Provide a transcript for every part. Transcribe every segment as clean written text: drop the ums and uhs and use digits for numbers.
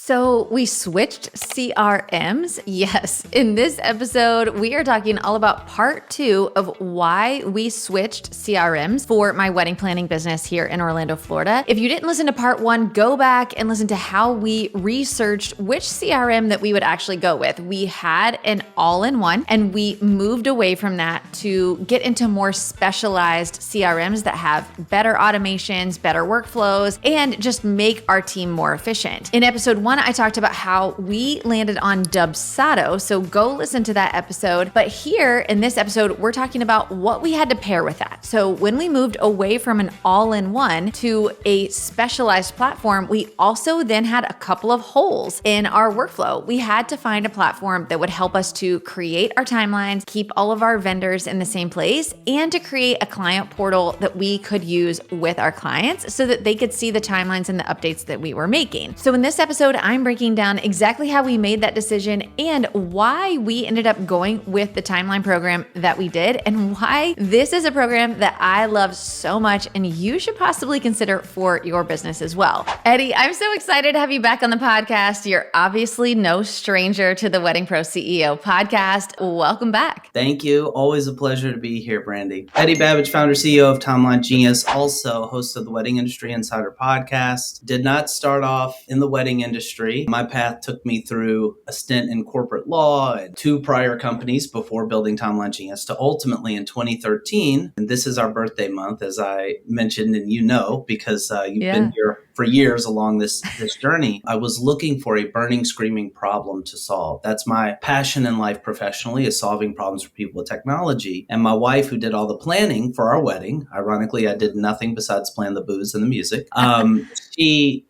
So we switched CRMs. Yes. In this episode, we are talking all about part 2 of why we switched CRMs for my wedding planning business here in Orlando, Florida. If you didn't listen to part 1, go back and listen to how we researched which CRM that we would actually go with. We had an all-in-one and we moved away from that to get into more specialized CRMs that have better automations, better workflows, and just make our team more efficient. In episode 1, I talked about how we landed on Dubsado, so go listen to that episode. But here in this episode, we're talking about what we had to pair with that. So when we moved away from an all-in-one to a specialized platform, we also then had a couple of holes in our workflow. We had to find a platform that would help us to create our timelines, keep all of our vendors in the same place, and to create a client portal that we could use with our clients so that they could see the timelines and the updates that we were making. So in this episode, I'm breaking down exactly how we made that decision and why we ended up going with the timeline program that we did and why this is a program that I love so much and you should possibly consider for your business as well. Eddie, I'm so excited to have you back on the podcast. You're obviously no stranger to the Wedding Pro CEO podcast. Welcome back. Thank you. Always a pleasure to be here, Brandy. Eddie Babbage, founder, CEO of Timeline Genius, also host of the Wedding Industry Insider podcast. Did not start off in the wedding industry. My path took me through a stint in corporate law and 2 prior companies before building Timeline Genius to ultimately in 2013, and this is our birthday month, as I mentioned, and you know, because you've been here for years along this journey. I was looking for a burning, screaming problem to solve. That's my passion in life professionally, is solving problems for people with technology. And my wife, who did all the planning for our wedding, ironically, I did nothing besides plan the booze and the music.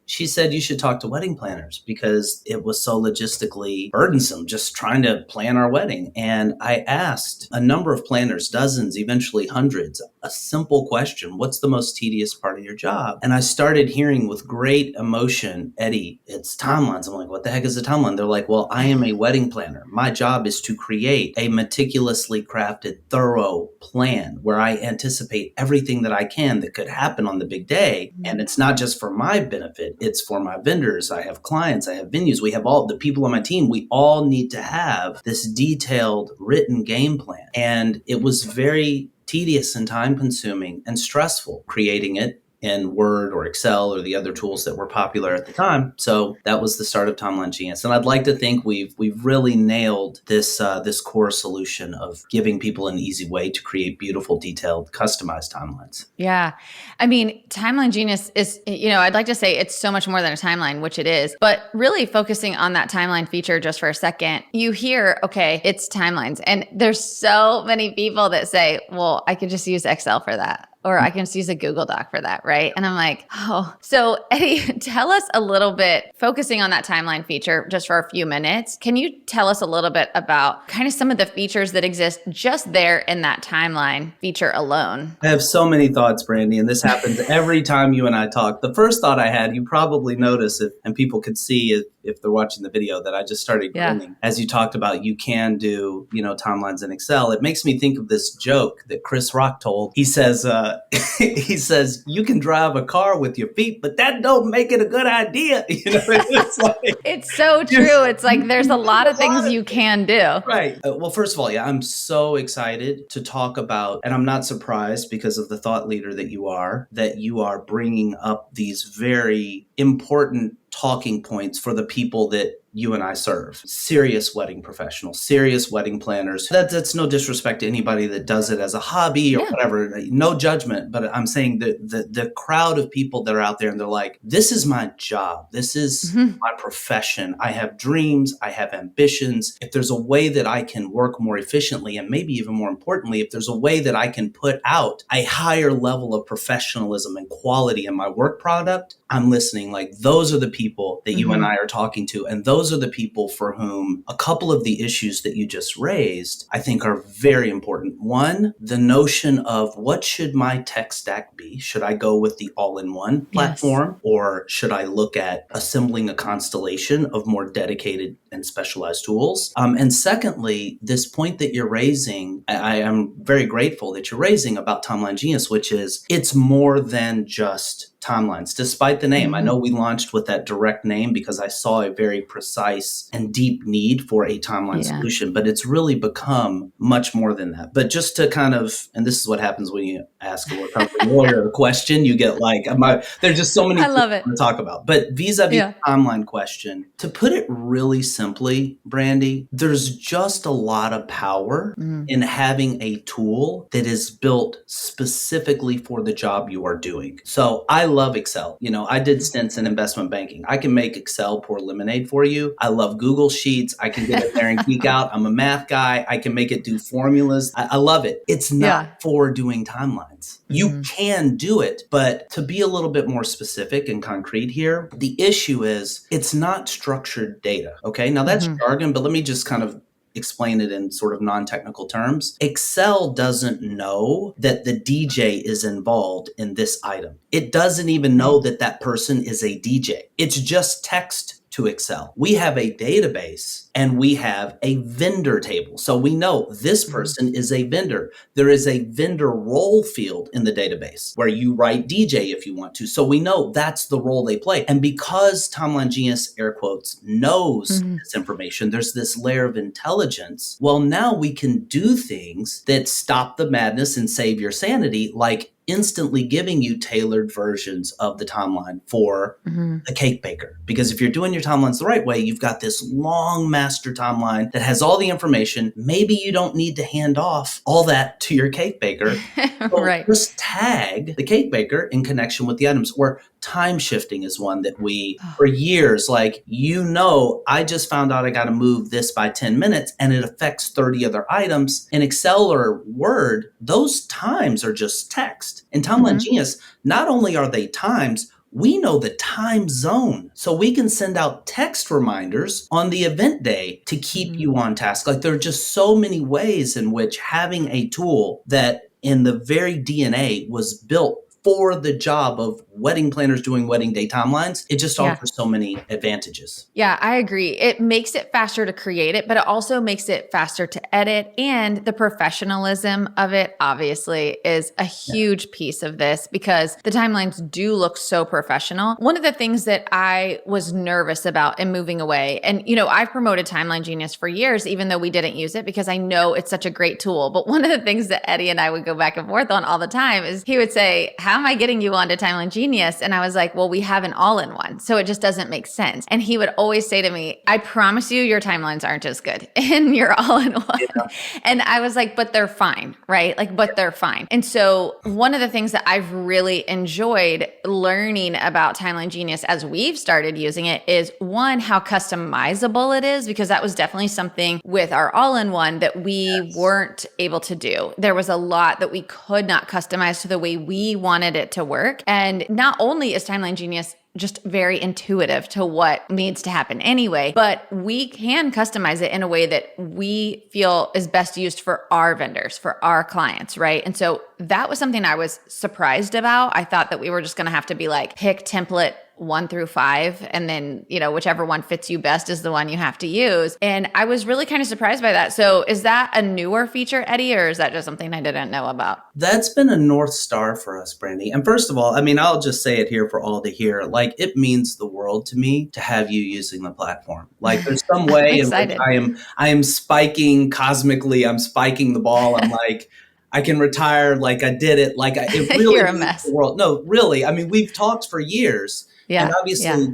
She said, you should talk to wedding planners because it was so logistically burdensome just trying to plan our wedding. And I asked a number of planners, dozens, eventually hundreds, a simple question: what's the most tedious part of your job? And I started hearing with great emotion, Eddie, it's timelines. I'm like, what the heck is a timeline? They're like, well, I am a wedding planner. My job is to create a meticulously crafted, thorough plan where I anticipate everything that I can that could happen on the big day. And it's not just for my benefit. It's for my vendors. I have clients. I have venues. We have all the people on my team. We all need to have this detailed written game plan. And it was very tedious and time consuming and stressful creating it in Word or Excel or the other tools that were popular at the time. So that was the start of Timeline Genius. And I'd like to think we've really nailed this core solution of giving people an easy way to create beautiful, detailed, customized timelines. Yeah. I mean, Timeline Genius is, I'd like to say it's so much more than a timeline, which it is, but really focusing on that timeline feature just for a second, you hear, okay, it's timelines. And there's so many people that say, well, I could just use Excel for that. Or I can just use a Google Doc for that, right? And I'm like, oh. So Eddie, tell us a little bit, focusing on that timeline feature just for a few minutes. Can you tell us a little bit about kind of some of the features that exist just there in that timeline feature alone? I have so many thoughts, Brandy, and this happens every time you and I talk. The first thought I had, you probably notice it, and people could see it if they're watching the video, that I just started grinning. As you talked about, you can do, timelines in Excel. It makes me think of this joke that Chris Rock told. He says, you can drive a car with your feet, but that don't make it a good idea. It's like, it's so true. It's like there's a lot of things you can do. Right. Well, first of all, I'm so excited to talk about, and I'm not surprised because of the thought leader that you are bringing up these very important talking points for the people that you and I serve. Serious wedding professionals, serious wedding planners. That's no disrespect to anybody that does it as a hobby or whatever. No judgment, but I'm saying that the crowd of people that are out there and they're like, this is my job. This is my profession. I have dreams. I have ambitions. If there's a way that I can work more efficiently, and maybe even more importantly, if there's a way that I can put out a higher level of professionalism and quality in my work product, I'm listening. Like, those are the people that you and I are talking to. And those are the people for whom a couple of the issues that you just raised, I think, are very important. One, the notion of what should my tech stack be? Should I go with the all-in-one platform? Or should I look at assembling a constellation of more dedicated and specialized tools? And secondly, this point that you're raising, I am very grateful that you're raising about Timeline Genius, which is it's more than just timelines, despite the name. I know we launched with that direct name because I saw a very precise and deep need for a timeline solution, but it's really become much more than that. But just to kind of, and this is what happens when you ask a lawyer a question, you get like, there's just so many I love it to talk about. But vis-a-vis the timeline question, to put it really simply, Brandy, there's just a lot of power in having a tool that is built specifically for the job you are doing. So I love Excel. You know, I did stints in investment banking. I can make Excel pour lemonade for you. I love Google Sheets. I can get in there and geek out. I'm a math guy. I can make it do formulas. I love it. It's not for doing timelines. You can do it, but to be a little bit more specific and concrete here, the issue is it's not structured data. Okay. Now that's jargon, but let me just kind of explain it in sort of non-technical terms. Excel doesn't know that the DJ is involved in this item. It doesn't even know that that person is a DJ. It's just text to Excel. We have a database and we have a vendor table. So we know this person is a vendor. There is a vendor role field in the database where you write DJ if you want to. So we know that's the role they play. And because Timeline Genius, air quotes, knows this information, there's this layer of intelligence. Well, now we can do things that stop the madness and save your sanity, like instantly giving you tailored versions of the timeline for the cake baker. Because if you're doing your timelines the right way, you've got this long master timeline that has all the information. Maybe you don't need to hand off all that to your cake baker. So just tag the cake baker in connection with the items. Or time shifting is one that we, for years, like, I just found out I got to move this by 10 minutes and it affects 30 other items. In Excel or Word, those times are just text. In Timeline Genius, not only are they times, we know the time zone. So we can send out text reminders on the event day to keep you on task. Like, there are just so many ways in which having a tool that in the very DNA was built for the job of wedding planners doing wedding day timelines, it just offers so many advantages. Yeah, I agree. It makes it faster to create it, but it also makes it faster to edit. And the professionalism of it, obviously, is a huge piece of this because the timelines do look so professional. One of the things that I was nervous about in moving away, and I've promoted Timeline Genius for years, even though we didn't use it because I know it's such a great tool. But one of the things that Eddie and I would go back and forth on all the time is he would say, how am I getting you onto Timeline Genius? And I was like, well, we have an all-in-one, so it just doesn't make sense. And he would always say to me, I promise you, your timelines aren't as good in your all-in-one. Yeah. And I was like, but they're fine, right? But they're fine. And so one of the things that I've really enjoyed learning about Timeline Genius as we've started using it is, one, how customizable it is, because that was definitely something with our all-in-one that we weren't able to do. There was a lot that we could not customize to the way we wanted it to work. And not only is Timeline Genius just very intuitive to what needs to happen anyway, but we can customize it in a way that we feel is best used for our vendors, for our clients, right? And so that was something I was surprised about. I thought that we were just going to have to be like, pick template 1 through 5, and then, whichever one fits you best is the one you have to use. And I was really kind of surprised by that. So is that a newer feature, Eddie, or is that just something I didn't know about? That's been a North Star for us, Brandy. And first of all, I'll just say it here for all to hear. Like, it means the world to me to have you using the platform. Like, there's some way in which I am spiking cosmically. I'm spiking the ball. I'm like, I can retire. Like, I did it. Like, it really You're a mess. The world. No, really. We've talked for years. Yeah. And obviously,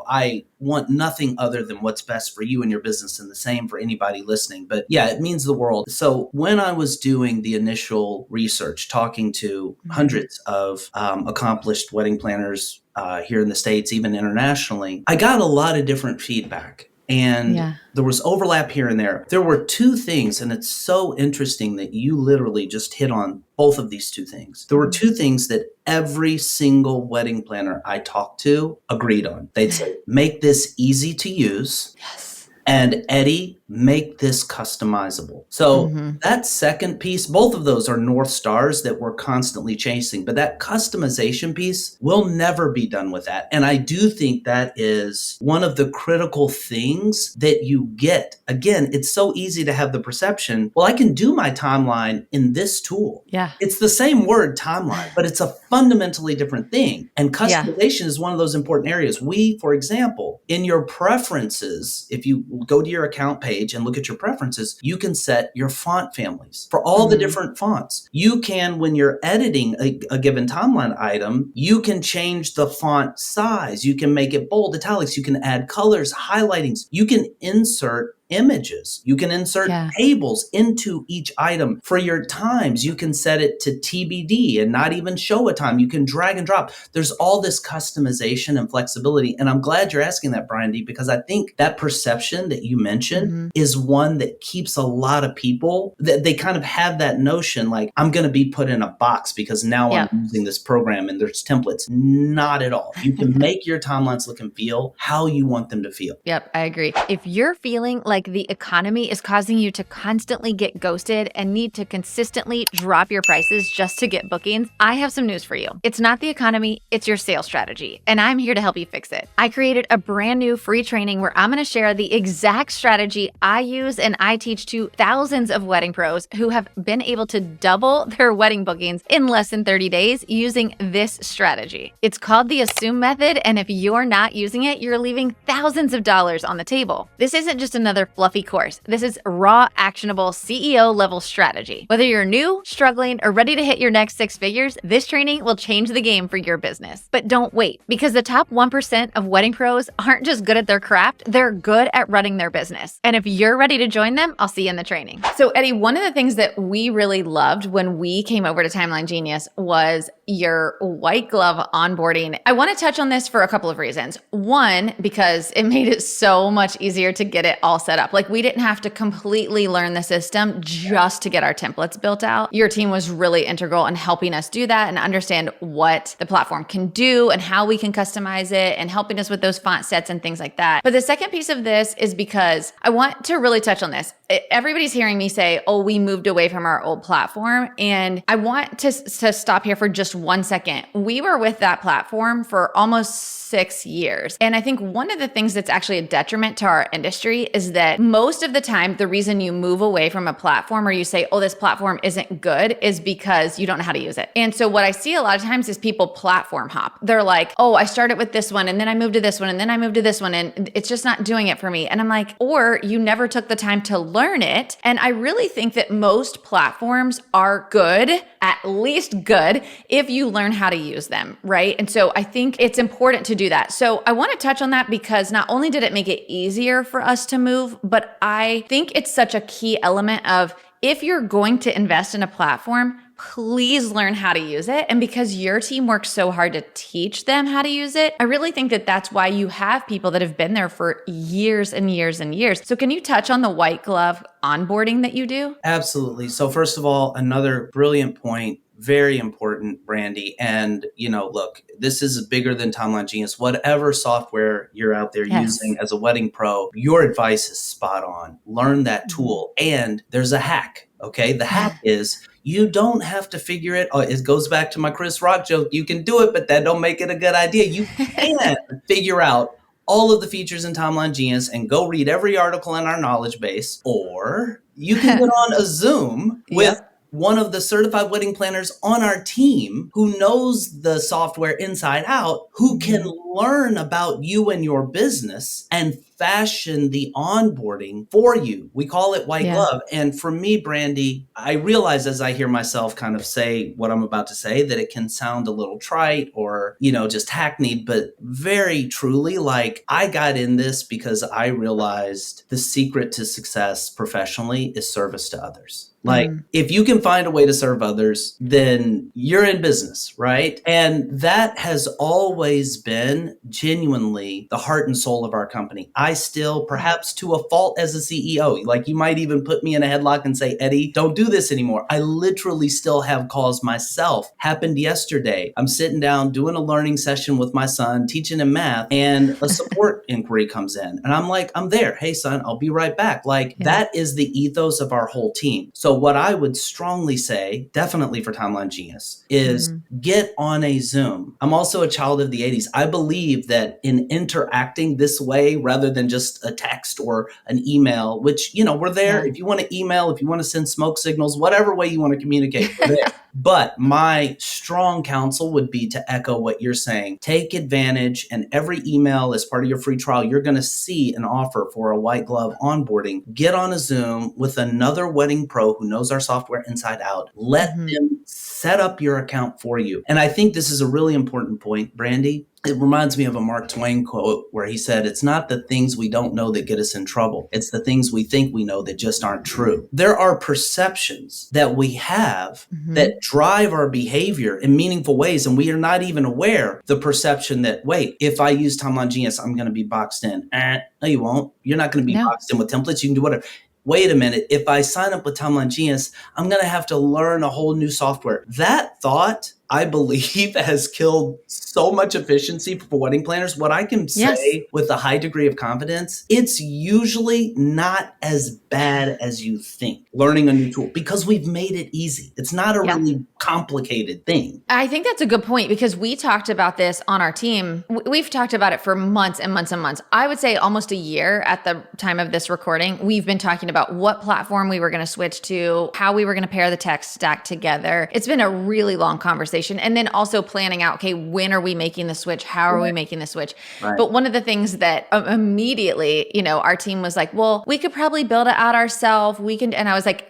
I want nothing other than what's best for you and your business, and the same for anybody listening. But yeah, it means the world. So when I was doing the initial research, talking to hundreds of accomplished wedding planners here in the States, even internationally, I got a lot of different feedback. And there was overlap here and there. There were two things, and it's so interesting that you literally just hit on both of these two things. There were two things that every single wedding planner I talked to agreed on. They'd say, make this easy to use. Yes. And Eddie, make this customizable. So that second piece, both of those are North Stars that we're constantly chasing, but that customization piece, will never be done with that. And I do think that is one of the critical things that you get. Again, it's so easy to have the perception, well, I can do my timeline in this tool. Yeah. It's the same word, timeline, but it's a fundamentally different thing. And customization is one of those important areas. We, for example, in your preferences, if you go to your account page and look at your preferences, you can set your font families for all the different fonts. You can, when you're editing a given timeline item, you can change the font size. You can make it bold, italics. You can add colors, highlightings. You can insert images. You can insert tables into each item. For your times, you can set it to TBD and not even show a time. You can drag and drop. There's all this customization and flexibility. And I'm glad you're asking that, Brandy, because I think that perception that you mentioned is one that keeps a lot of people, that they kind of have that notion like, I'm going to be put in a box because now I'm using this program and there's templates. Not at all. You can make your timelines look and feel how you want them to feel. Yep, I agree. If you're feeling like the economy is causing you to constantly get ghosted and need to consistently drop your prices just to get bookings, I have some news for you. It's not the economy, it's your sales strategy, and I'm here to help you fix it. I created a brand new free training where I'm going to share the exact strategy I use and I teach to thousands of wedding pros who have been able to double their wedding bookings in less than 30 days using this strategy. It's called the Assume Method, and if you're not using it, you're leaving thousands of dollars on the table. This isn't just another fluffy course. This is raw, actionable CEO level strategy. Whether you're new, struggling, or ready to hit your next 6 figures, this training will change the game for your business. But don't wait, because the top 1% of wedding pros aren't just good at their craft, they're good at running their business. And if you're ready to join them, I'll see you in the training. So Eddie, one of the things that we really loved when we came over to Timeline Genius was your white glove onboarding. I want to touch on this for a couple of reasons. One, because it made it so much easier to get it all set up. Like, we didn't have to completely learn the system just to get our templates built out. Your team was really integral in helping us do that and understand what the platform can do and how we can customize it and helping us with those font sets and things like that. But the second piece of this is because I want to really touch on this. Everybody's hearing me say, oh, we moved away from our old platform. And I want to stop here for just 1 second. We were with that platform for almost 6 years. And I think one of the things that's actually a detriment to our industry is that most of the time, the reason you move away from a platform or you say, oh, this platform isn't good is because you don't know how to use it. And so what I see a lot of times is people platform hop. They're like, oh, I started with this one and then I moved to this one and then I moved to this one and it's just not doing it for me. And I'm like, or you never took the time to learn it. And I really think that most platforms are good, at least good, if you learn how to use them, right? And so I think it's important to do that. So I want to touch on that because not only did it make it easier for us to move, but I think it's such a key element of if you're going to invest in a platform, please learn how to use it. And because your team works so hard to teach them how to use it, I really think that that's why you have people that have been there for years and years and years. So can you touch on the white glove onboarding that you do? Absolutely. So first of all, another brilliant point. Very important, Brandy. And, look, this is bigger than Timeline Genius. Whatever software you're out there using as a wedding pro, your advice is spot on. Learn that tool. And there's a hack. Okay. The hack is you don't have to figure it. It goes back to my Chris Rock joke. You can do it, but that don't make it a good idea. You can figure out all of the features in Timeline Genius and go read every article in our knowledge base, or you can get on a Zoom with one of the certified wedding planners on our team who knows the software inside out, who can learn about you and your business and fashion the onboarding for you. We call it white glove. And for me, Brandy, I realize as I hear myself kind of say what I'm about to say that it can sound a little trite or, just hackneyed, but very truly, like, I got in this because I realized the secret to success professionally is service to others. Like, if you can find a way to serve others, then you're in business, right? And that has always been genuinely the heart and soul of our company. I still, perhaps to a fault as a CEO, like you might even put me in a headlock and say, Eddie, don't do this anymore. I literally still have calls myself. Happened yesterday. I'm sitting down doing a learning session with my son, teaching him math, and a support inquiry comes in. And I'm like, I'm there. Hey, son, I'll be right back. Like, that is the ethos of our whole team. So what I would strongly say, definitely for Timeline Genius, is get on a Zoom. I'm also a child of the 80s. I believe that in interacting this way, rather than just a text or an email, which, you know, we're there. If you want to email, if you want to send smoke signals, whatever way you want to communicate, we're there. But my strong counsel would be to echo what you're saying. Take advantage, and every email as part of your free trial, you're going to see an offer for a white glove onboarding. Get on a Zoom with another wedding pro who knows our software inside out. Let them set up your account for you. And I think this is a really important point, Brandy. It reminds me of a Mark Twain quote where he said, it's not the things we don't know that get us in trouble. It's the things we think we know that just aren't true. There are perceptions that we have that drive our behavior in meaningful ways, and we are not even aware the perception that, wait, if I use Timeline Genius, I'm going to be boxed in. No, you won't. You're not going to be boxed in with templates. You can do whatever. Wait a minute, if I sign up with Timeline Genius, I'm going to have to learn a whole new software. That thought, I believe, has killed so much efficiency for wedding planners. What I can say with a high degree of confidence, it's usually not as bad as you think, learning a new tool, because we've made it easy. It's not a really complicated thing. I think that's a good point, because we talked about this on our team. We've talked about it for months and months and months. I would say almost a year at the time of this recording. We've been talking about what platform we were going to switch to, how we were going to pair the tech stack together. It's been a really long conversation. And then also planning out, okay, when are we making the switch? How are we making the switch? But one of the things that immediately, you know, our team was like, well, we could probably build it out ourselves. We can, and I was like,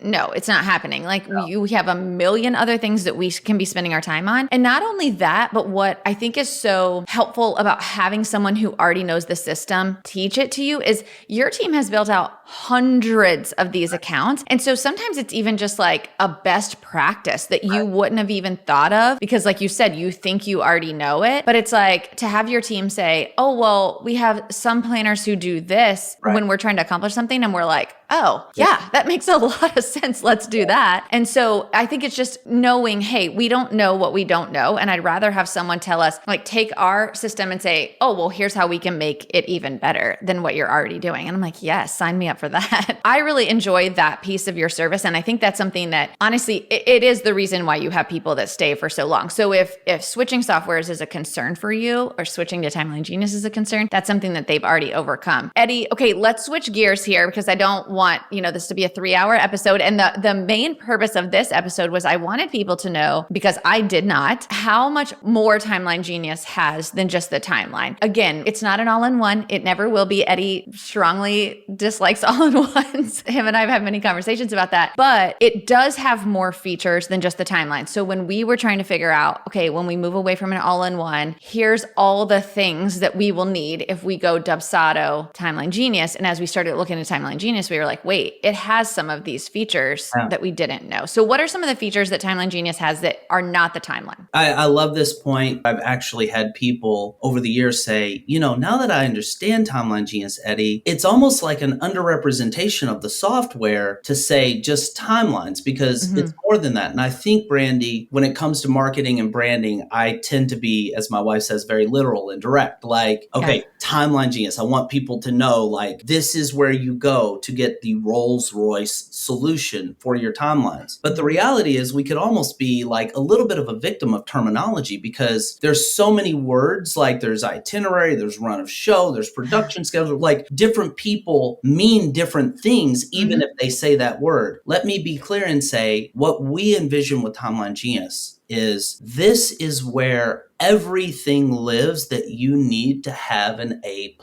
no, it's not happening. Like we have a million other things that we can be spending our time on. And not only that, but what I think is so helpful about having someone who already knows the system teach it to you is your team has built out hundreds of these accounts. And so sometimes it's even just like a best practice that you wouldn't have even thought of, because like you said, you think you already know it, but it's like to have your team say, oh, well, we have some planners who do this when we're trying to accomplish something. And we're like, oh yeah, that makes a lot of sense. Let's do that. And so I think it's just knowing, hey, we don't know what we don't know. And I'd rather have someone tell us, like, take our system and say, oh, well, here's how we can make it even better than what you're already doing. And I'm like, yes, sign me up for that. I really enjoy that piece of your service. And I think that's something that honestly, it is the reason why you have people that stay for so long. So if switching softwares is a concern for you, or switching to Timeline Genius is a concern, that's something that they've already overcome. Eddie, okay, let's switch gears here, because I don't want, you know, this to be a 3-hour episode. And the main purpose of this episode was I wanted people to know, because I did not, how much more Timeline Genius has than just the timeline. Again, it's not an all-in-one. It never will be. Eddie strongly dislikes all-in-ones. Him and I have had many conversations about that, but it does have more features than just the timeline. So when we were trying to figure out, okay, when we move away from an all-in-one, here's all the things that we will need if we go Dubsado Timeline Genius. And as we started looking at Timeline Genius, we were like, wait, it has some of these features that we didn't know. So what are some of the features that Timeline Genius has that are not the timeline? I love this point. I've actually had people over the years say, you know, now that I understand Timeline Genius, Eddie, it's almost like an underrepresentation of the software to say just timelines, because it's more than that. And I think, Brandy, when it comes to marketing and branding, I tend to be, as my wife says, very literal and direct. Like, okay, Timeline Genius, I want people to know, like, this is where you go to get the Rolls-Royce solution for your timelines. But the reality is we could almost be like a little bit of a victim of terminology, because there's so many words, like there's itinerary, there's run of show, there's production schedule, like different people mean different things, even if they say that word. Let me be clear and say what we envision with Timeline Genius is this is where everything lives that you need to have an A+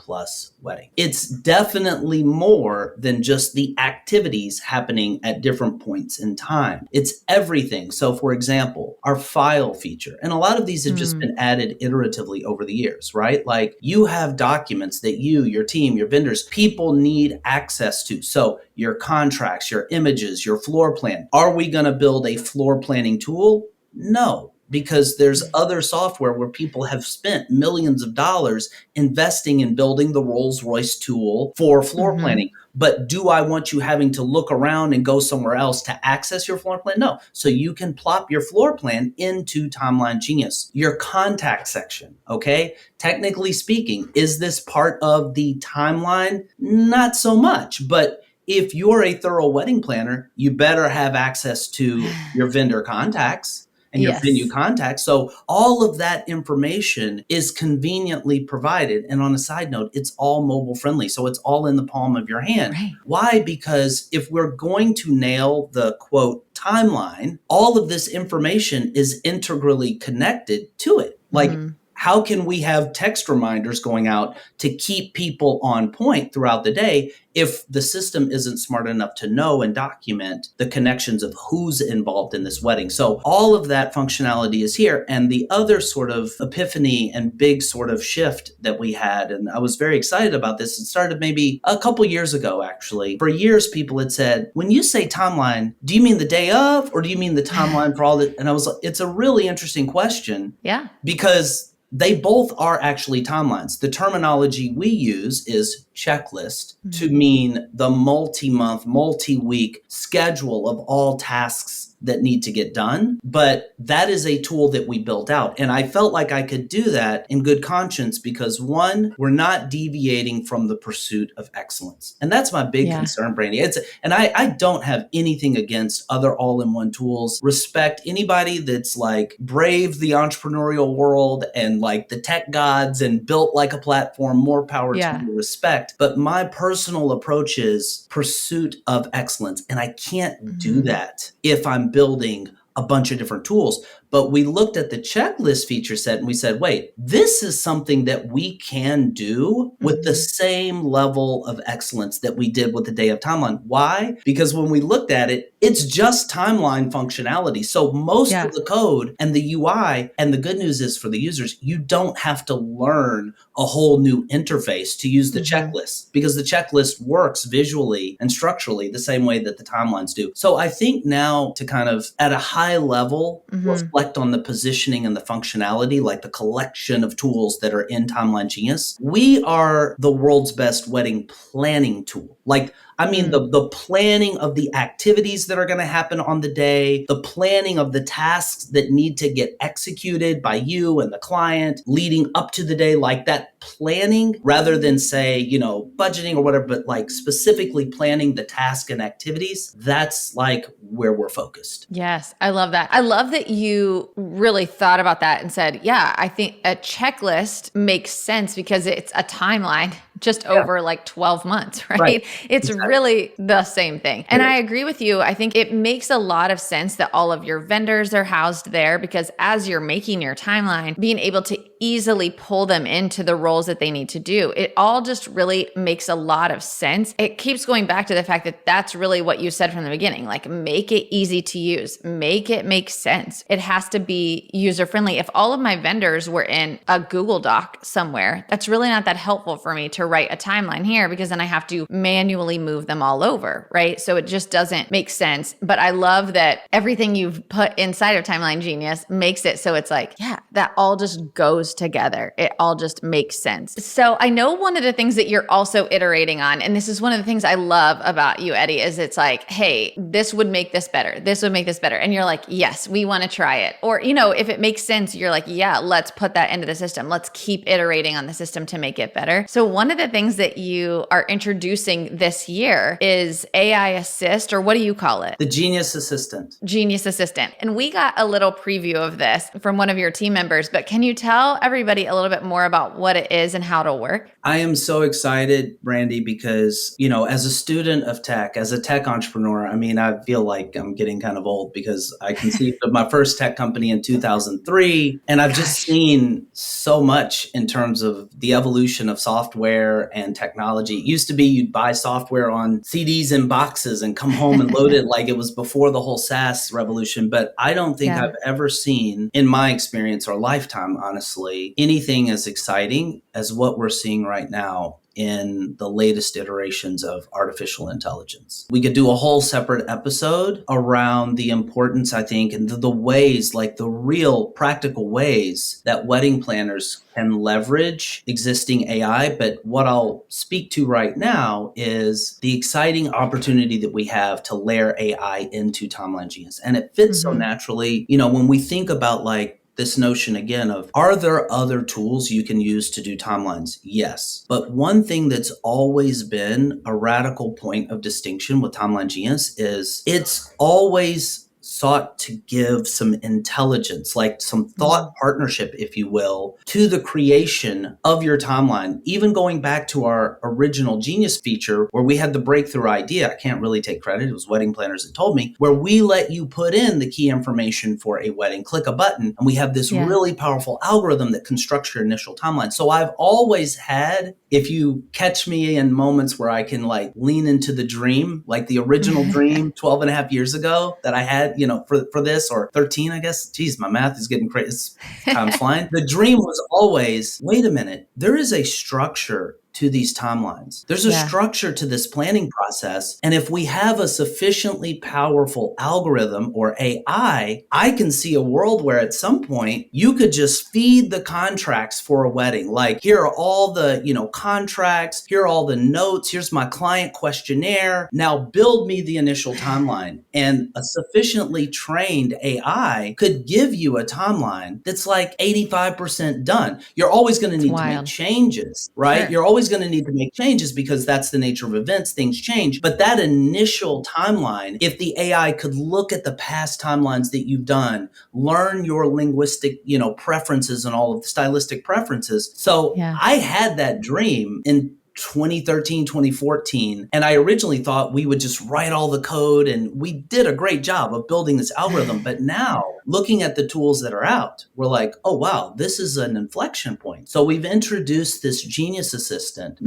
wedding. It's definitely more than just the activities happening at different points in time. It's everything. So for example, our file feature, and a lot of these have just been added iteratively over the years, right? Like you have documents that you, your team, your vendors, people need access to. So your contracts, your images, your floor plan. Are we going to build a floor planning tool? No, because there's other software where people have spent millions of dollars investing in building the Rolls-Royce tool for floor planning. But do I want you having to look around and go somewhere else to access your floor plan? No. So you can plop your floor plan into Timeline Genius. Your contact section, okay? Technically speaking, is this part of the timeline? Not so much, but if you're a thorough wedding planner, you better have access to your vendor contacts and your venue contacts. So all of that information is conveniently provided. And on a side note, it's all mobile friendly. So it's all in the palm of your hand. Right. Why? Because if we're going to nail the quote timeline, all of this information is integrally connected to it. Like, how can we have text reminders going out to keep people on point throughout the day if the system isn't smart enough to know and document the connections of who's involved in this wedding? So all of that functionality is here. And the other sort of epiphany and big sort of shift that we had, and I was very excited about this, it started maybe a couple years ago, actually. For years, people had said, when you say timeline, do you mean the day of, or do you mean the timeline for all that? And I was like, it's a really interesting question. Yeah. Because they both are actually timelines. The terminology we use is checklist to mean the multi-month, multi-week schedule of all tasks that need to get done. But that is a tool that we built out. And I felt like I could do that in good conscience because one, we're not deviating from the pursuit of excellence. And that's my big concern, Brandy. And I don't have anything against other all-in-one tools. Respect anybody that's like braved the entrepreneurial world and like the tech gods and built like a platform, more power to you, respect. But my personal approach is pursuit of excellence. And I can't do that if I'm building a bunch of different tools. But we looked at the checklist feature set and we said, wait, this is something that we can do with the same level of excellence that we did with the day of timeline. Why? Because when we looked at it, it's just timeline functionality. So most of the code and the UI, and the good news is for the users, you don't have to learn a whole new interface to use the checklist because the checklist works visually and structurally the same way that the timelines do. So I think now to kind of at a high level, reflect on the positioning and the functionality, like the collection of tools that are in Timeline Genius, we are the world's best wedding planning tool. Like, I mean, the planning of the activities that are going to happen on the day, the planning of the tasks that need to get executed by you and the client leading up to the day, like that planning rather than say, you know, budgeting or whatever, but like specifically planning the task and activities. That's like where we're focused. Yes, I love that. I love that you really thought about that and said, yeah, I think a checklist makes sense because it's a timeline just over like 12 months, right? It's really the same thing. And I agree with you. I think it makes a lot of sense that all of your vendors are housed there because as you're making your timeline, being able to easily pull them into the roles that they need to do, it all just really makes a lot of sense. It keeps going back to the fact that that's really what you said from the beginning, like make it easy to use, make it make sense. It has to be user friendly. If all of my vendors were in a Google Doc somewhere, that's really not that helpful for me to write a timeline here because then I have to manually move them all over, right? So it just doesn't make sense. But I love that everything you've put inside of Timeline Genius makes it so it's like, yeah, that all just goes together. It all just makes sense. So I know one of the things that you're also iterating on, and this is one of the things I love about you, Eddie, is it's like, hey, this would make this better. This would make this better. And you're like, yes, we want to try it. Or, you know, if it makes sense, you're like, yeah, let's put that into the system. Let's keep iterating on the system to make it better. So one of the things that you are introducing this year is AI Assist, or what do you call it? The Genius Assistant. Genius Assistant. And we got a little preview of this from one of your team members, but can you tell everybody a little bit more about what it is and how it'll work? I am so excited, Brandy, because, as a student of tech, as a tech entrepreneur, I feel like I'm getting kind of old because I conceived of my first tech company in 2003. And I've just seen so much in terms of the evolution of software and technology. It used to be you'd buy software on CDs and boxes and come home and load it like it was before the whole SaaS revolution. But I don't think I've ever seen, in my experience or lifetime, honestly, anything as exciting as what we're seeing right now in the latest iterations of artificial intelligence. We could do a whole separate episode around the importance, I think, and the ways, like the real practical ways that wedding planners can leverage existing AI. But what I'll speak to right now is the exciting opportunity that we have to layer AI into Timeline Genius. And it fits so naturally, when we think about like this notion again of, are there other tools you can use to do timelines? Yes. But one thing that's always been a radical point of distinction with Timeline Genius is it's always sought to give some intelligence, like some thought partnership, if you will, to the creation of your timeline. Even going back to our original Genius feature where we had the breakthrough idea, I can't really take credit, it was wedding planners that told me, where we let you put in the key information for a wedding, click a button, and we have this really powerful algorithm that constructs your initial timeline. So I've always had, if you catch me in moments where I can like lean into the dream, like the original dream 12 and a half years ago that I had, for this, or 13, I guess. Geez, my math is getting crazy. Time's flying. The dream was always, wait a minute, there is a structure to these timelines. There's a structure to this planning process. And if we have a sufficiently powerful algorithm or AI, I can see a world where at some point you could just feed the contracts for a wedding. Like, here are all the, contracts, here are all the notes, here's my client questionnaire. Now build me the initial timeline. And a sufficiently trained AI could give you a timeline that's like 85% done. You're always going to need to make changes, right? You're always going to need to make changes because that's the nature of events. Things change. But that initial timeline, if the AI could look at the past timelines that you've done, learn your linguistic, preferences and all of the stylistic preferences. So I had that dream in 2013, 2014. And I originally thought we would just write all the code, and we did a great job of building this algorithm. But now looking at the tools that are out, we're like, oh, wow, this is an inflection point. So we've introduced this Genius Assistant.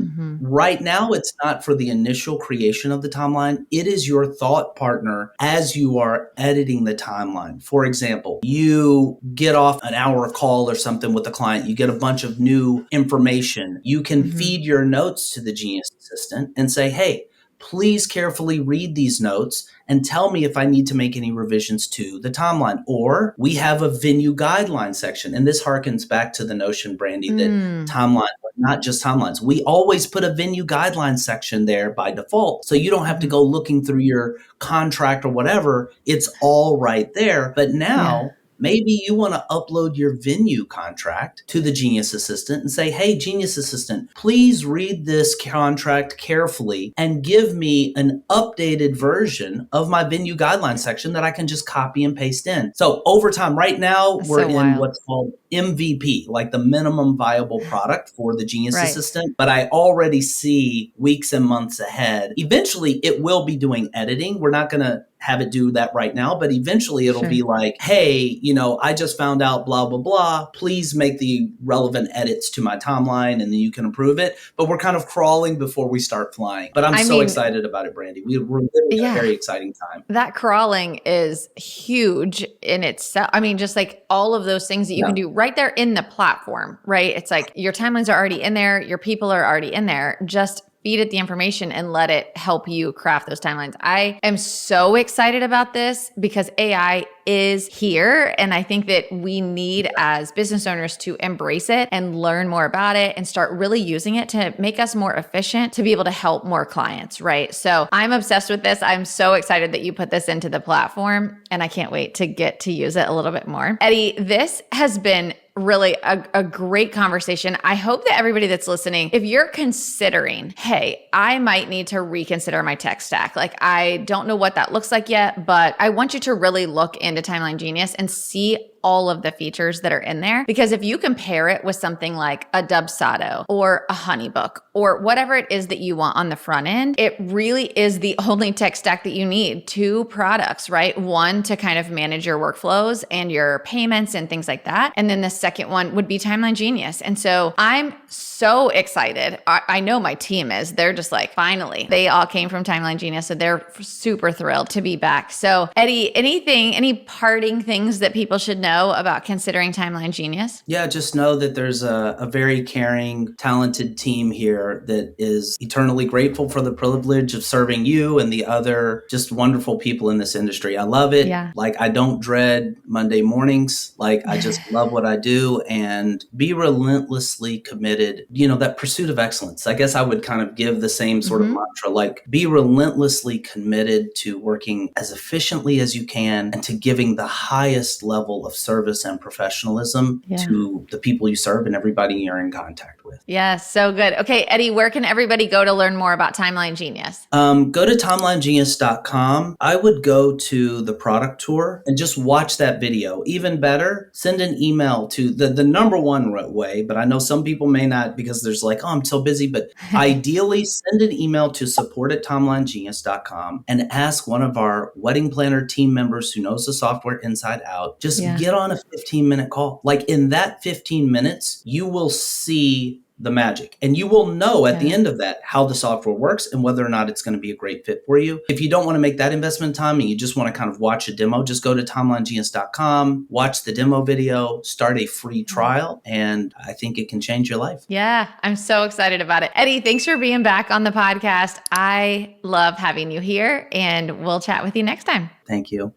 Right now, it's not for the initial creation of the timeline. It is your thought partner as you are editing the timeline. For example, you get off an hour call or something with a client, you get a bunch of new information. You can feed your notes to the Genius Assistant and say, hey, please carefully read these notes and tell me if I need to make any revisions to the timeline. Or we have a venue guideline section. And this harkens back to the notion, Brandy, that timeline, not just timelines. We always put a venue guideline section there by default. So you don't have to go looking through your contract or whatever. It's all right there. But now maybe you want to upload your venue contract to the Genius Assistant and say, hey, Genius Assistant, please read this contract carefully and give me an updated version of my venue guideline section that I can just copy and paste in. So over time, right now, we're in what's called MVP, like the minimum viable product for the Genius Assistant. But I already see weeks and months ahead. Eventually, it will be doing editing. We're not going to have it do that right now, but eventually it'll be like, hey, I just found out blah, blah, blah. Please make the relevant edits to my timeline and then you can approve it. But we're kind of crawling before we start flying. But I'm so excited about it, Brandy. We're living a very exciting time. That crawling is huge in itself. I mean, just like all of those things that you can do right there in the platform, right? It's like your timelines are already in there. Your people are already in there. Just feed it the information and let it help you craft those timelines. I am so excited about this because AI is here. And I think that we need as business owners to embrace it and learn more about it and start really using it to make us more efficient to be able to help more clients, right? So I'm obsessed with this. I'm so excited that you put this into the platform and I can't wait to get to use it a little bit more. Eddie, this has been really a great conversation. I hope that everybody that's listening, if you're considering, hey, I might need to reconsider my tech stack. Like, I don't know what that looks like yet, but I want you to really look into Timeline Genius and see all of the features that are in there. Because if you compare it with something like a Dubsado or a Honeybook or whatever it is that you want on the front end, it really is the only tech stack that you need. Two products, right? One to kind of manage your workflows and your payments and things like that. And then the second one would be Timeline Genius. And so I'm so excited. I know my team is. They're just like, finally, they all came from Timeline Genius. So they're super thrilled to be back. So Eddie, any parting things that people should know about considering Timeline Genius? Yeah, just know that there's a very caring, talented team here that is eternally grateful for the privilege of serving you and the other just wonderful people in this industry. I love it. Yeah. Like, I don't dread Monday mornings. Like, I just love what I do, and be relentlessly committed. That pursuit of excellence. I guess I would kind of give the same sort of mantra, like, be relentlessly committed to working as efficiently as you can and to giving the highest level of service and professionalism to the people you serve and everybody you're in contact with. Yeah, so good. Okay, Eddie, where can everybody go to learn more about Timeline Genius? Go to timelinegenius.com. I would go to the product tour and just watch that video. Even better, send an email to the number one way, but I know some people may not because there's like, oh, I'm so busy. But ideally, send an email to support@timelinegenius.com and ask one of our wedding planner team members who knows the software inside out. Just get on a 15-minute call. Like, in that 15 minutes, you will see the magic. And you will know at the end of that how the software works and whether or not it's going to be a great fit for you. If you don't want to make that investment time and you just want to kind of watch a demo, just go to timelinegenius.com, watch the demo video, start a free trial, and I think it can change your life. Yeah, I'm so excited about it. Eddie, thanks for being back on the podcast. I love having you here, and we'll chat with you next time. Thank you.